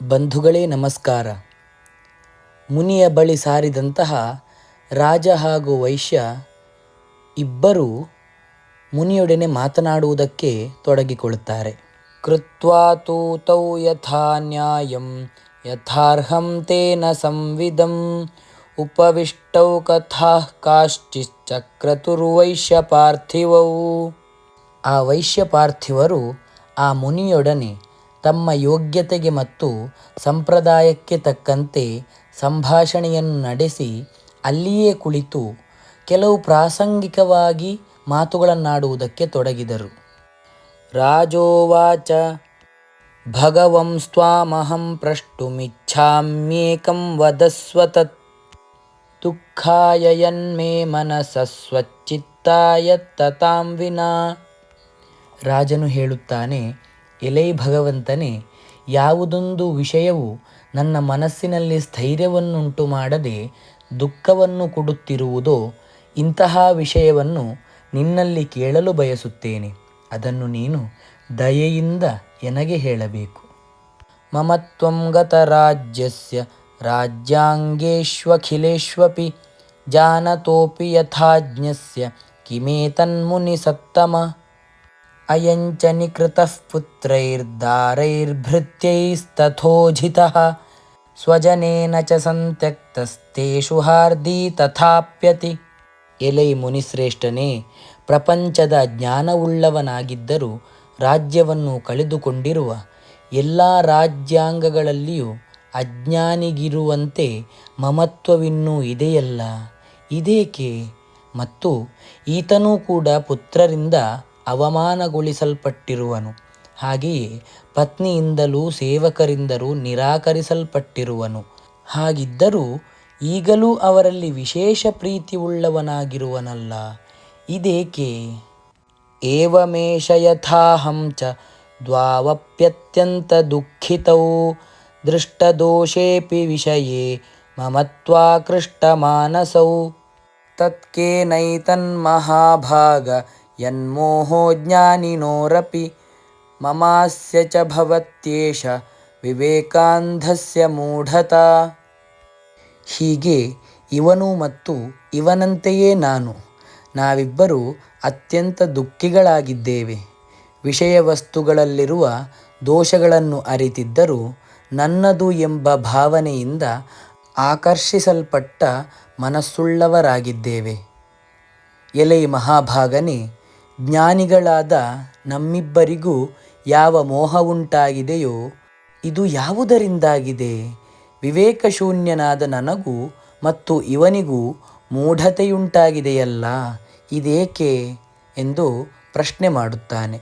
ಬಂಧುಗಳೇ ನಮಸ್ಕಾರ. ಮುನಿಯ ಬಳಿ ಸಾರಿದಂತಹ ರಾಜ ಹಾಗೂ ವೈಶ್ಯ ಇಬ್ಬರೂ ಮುನಿಯೊಡನೆ ಮಾತನಾಡುವುದಕ್ಕೆ ತೊಡಗಿಕೊಳ್ಳುತ್ತಾರೆ. ಕೃತ್ವಾ ತೂ ತೌ ಯಥಾ ನ್ಯಾಯಂ ಯಥಾರ್ಹಂ ತೇನ ಸಂವಿದಂ ಉಪವಿಷ್ಟೌ ಕಥಾಃ ಕಾಶ್ಚಿಚ್ಚಕ್ರತುರ್ವೈಶ್ಯ ಪಾರ್ಥಿವೌ. ಆ ವೈಶ್ಯ ಪಾರ್ಥಿವರು ಆ ಮುನಿಯೊಡನೆ ತಮ್ಮ ಯೋಗ್ಯತೆಗೆ ಮತ್ತು ಸಂಪ್ರದಾಯಕ್ಕೆ ತಕ್ಕಂತೆ ಸಂಭಾಷಣೆಯನ್ನು ನಡೆಸಿ ಅಲ್ಲಿಯೇ ಕುಳಿತು ಕೆಲವು ಪ್ರಾಸಂಗಿಕವಾಗಿ ಮಾತುಗಳನ್ನಾಡುವುದಕ್ಕೆ ತೊಡಗಿದರು. ರಾಜೋವಾಚ ಭಗವಂಸ್ತ್ವಾಮಹಂ ಪ್ರಷ್ಟುಮಿಚ್ಛಾಮ್ಯೇಕಂ ವದಸ್ವ ತತ್ ದುಃಖಾಯ ಯನ್ಮೇ ಮನಸಃ ಸ್ವಚ್ಚಿತ್ತಾಯ ತತಾಂ ವಿನಾ. ರಾಜನು ಹೇಳುತ್ತಾನೆ, ಎಲೈ ಭಗವಂತನೇ, ಯಾವುದೊಂದು ವಿಷಯವು ನನ್ನ ಮನಸ್ಸಿನಲ್ಲಿ ಸ್ಥೈರ್ಯವನ್ನುಂಟು ಮಾಡದೆ ದುಃಖವನ್ನು ಕೊಡುತ್ತಿರುವುದೋ ಇಂತಹ ವಿಷಯವನ್ನು ನಿನ್ನಲ್ಲಿ ಕೇಳಲು ಬಯಸುತ್ತೇನೆ. ಅದನ್ನು ನೀನು ದಯೆಯಿಂದ ಎನಗೆ ಹೇಳಬೇಕು. ಮಮ ತ್ವಂ ಗತ ರಾಜ್ಯಸ್ಯ ರಾಜ್ಯಾಂಗೇಷ್ವಖಿಲೇಷ್ವಪಿ ಜಾನತೋಪಿ ಯಥಾಜ್ಞಸ್ಯ ಕಿಮೇತನ್ಮುನಿ ಸತ್ತಮ. ಅಯಂಚ ನಿಕೃತಃ ಪುತ್ರೈರ್ದಾರೈರ್ಭೃತ್ಯೈಸ್ತಥೋಜಿತಃ ಸ್ವಜನೇನ ಚ ಸಂತ್ಯಕ್ತಸ್ತೇಷು ಹಾರ್ದಿ ತಥಾಪ್ಯತಿ. ಎಲೈ ಮುನಿಶ್ರೇಷ್ಠನೇ, ಪ್ರಪಂಚದ ಜ್ಞಾನವುಳ್ಳವನಾಗಿದ್ದರೂ ರಾಜ್ಯವನ್ನು ಕಳೆದುಕೊಂಡಿರುವ ಎಲ್ಲ ರಾಜ್ಯಾಂಗಗಳಲ್ಲಿಯೂ ಅಜ್ಞಾನಿಗಿರುವಂತೆ ಮಮತ್ವವಿನ್ನೂ ಇದೆಯಲ್ಲ, ಇದೇಕೆ? ಮತ್ತು ಈತನೂ ಕೂಡ ಪುತ್ರರಿಂದ ಅವಮಾನಗೊಳಿಸಲ್ಪಟ್ಟಿರುವನು, ಹಾಗೆಯೇ ಪತ್ನಿಯಿಂದಲೂ ಸೇವಕರಿಂದಲೂ ನಿರಾಕರಿಸಲ್ಪಟ್ಟಿರುವನು. ಹಾಗಿದ್ದರೂ ಈಗಲೂ ಅವರಲ್ಲಿ ವಿಶೇಷ ಪ್ರೀತಿ ಉಳ್ಳವನಾಗಿರುವನಲ್ಲ, ಇದೇಕೆ? ಏವಮೇಷ ಯಥಾಹಂ ಚ ದ್ವಾವಪ್ಯತ್ಯಂತ ದುಃಖಿತೌ ದೃಷ್ಟದೋಷೇಪಿ ವಿಷಯೇ ಮಮತ್ವಾಕೃಷ್ಟಮಾನಸೌ ತತ್ಕೇನೈತನ್ಮಹಾಭಾಗ ಯನ್ಮೋಹೋ ಜ್ಞಾನಿನೋರಪಿ ಮಮಾಸ್ಯ ಚ ಭವತ್ಯೇಷ ವಿವೇಕಾಂಧಸ್ಯ ಮೂಢತಾ. ಹೀಗೆ ಇವನು ಮತ್ತು ಇವನಂತೆಯೇ ನಾವಿಬ್ಬರೂ ಅತ್ಯಂತ ದುಃಖಿಗಳಾಗಿದ್ದೇವೆ. ವಿಷಯ ವಸ್ತುಗಳಲ್ಲಿರುವ ದೋಷಗಳನ್ನು ಅರಿತಿದ್ದರೂ ನನ್ನದು ಎಂಬ ಭಾವನೆಯಿಂದ ಆಕರ್ಷಿಸಲ್ಪಟ್ಟ ಮನಸ್ಸುಳ್ಳವರಾಗಿದ್ದೇವೆ. ಎಲೈ ಮಹಾಭಾಗನೇ, ಜ್ಞಾನಿಗಳಾದ ನಮ್ಮಿಬ್ಬರಿಗೂ ಯಾವ ಮೋಹವುಂಟಾಗಿದೆಯೋ ಇದು ಯಾವುದರಿಂದಾಗಿದೆ? ವಿವೇಕಶೂನ್ಯನಾದ ನನಗೂ ಮತ್ತು ಇವನಿಗೂ ಮೂಢತೆಯುಂಟಾಗಿದೆಯಲ್ಲ, ಇದೇಕೆ ಎಂದು ಪ್ರಶ್ನೆ ಮಾಡುತ್ತಾನೆ.